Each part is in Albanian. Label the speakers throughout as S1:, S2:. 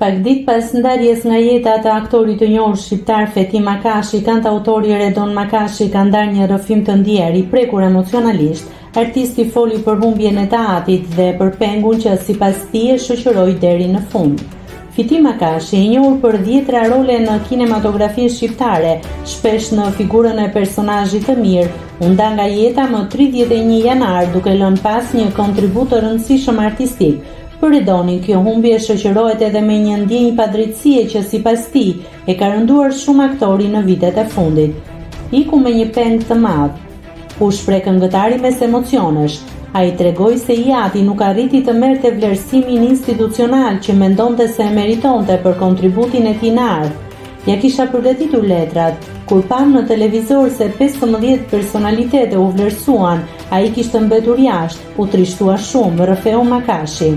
S1: Pak ditë pas ndarjes nga jeta të aktorit të njohur shqiptar Fethi Makashi, kantautori Redon Makashi ka ndarë një rrëfim të ndjer i prekur emocionalisht. Artisti foli për humbjen e tatit dhe për pengun që sipas tij e shoqëroi deri në fund. Fethi Makashi, i njohur për 10 role në kinematografinë shqiptare, shpesh në figurën e personazhit të mirë, u nda nga jeta më 31 janar duke lënë pas një kontribut të rëndësishëm artistik. Për Redonin, kjo humbje shoqërohet edhe me një ndjenjë padrejtësie që sipas tij e ka rënduar shumë aktori në vitet e fundit. Iku me një peng të madh. U shpreh këngëtari mes emocionesh. Ai tregoi se i ati nuk arriti të merrte vlerësimin institucional që mendonte se e meritonte për kontributin e tij në art. Ja kisha përgatitur letrat. Kur pam në televizor se 15 personalitete u vlerësuan, ai kishte mbetur jashtë, u trishtua shumë, rrëfeu Makashi.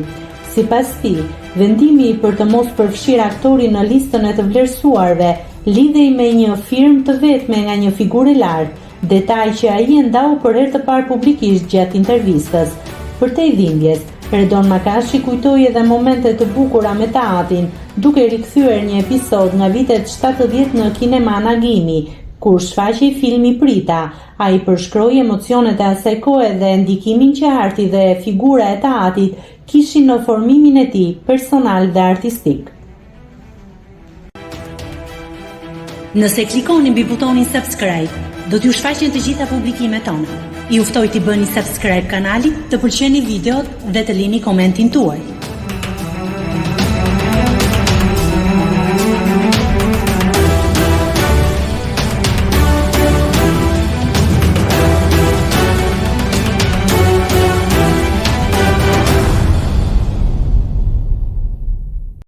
S1: Sipas tij, vendimi për të mos përfshirë aktorin në listën e të vlerësuarve lidhej me një firmë të vetme nga një figurë lart, detaj që ai e ndau për herë të parë publikisht gjatë intervistës. Përtej dhimbjes, Redon Makashi kujtoi edhe momente të bukura me tatin, duke rikthyer një episod nga vitet 70 në kinema Nagimi, kur shfaqej filmi Prita. Ai përshkroi emocionet e asaj kohe dhe ndikimin që arti dhe figura e tatit kishin në formimin e tij personal dhe artistik.
S2: Nëse klikoni mbi butonin subscribe, do t'ju shfaqen të gjitha publikimet tona. Ju ftoj t'i bëni subscribe kanalit, të pëlqeni videot dhe të lini komentin tuaj.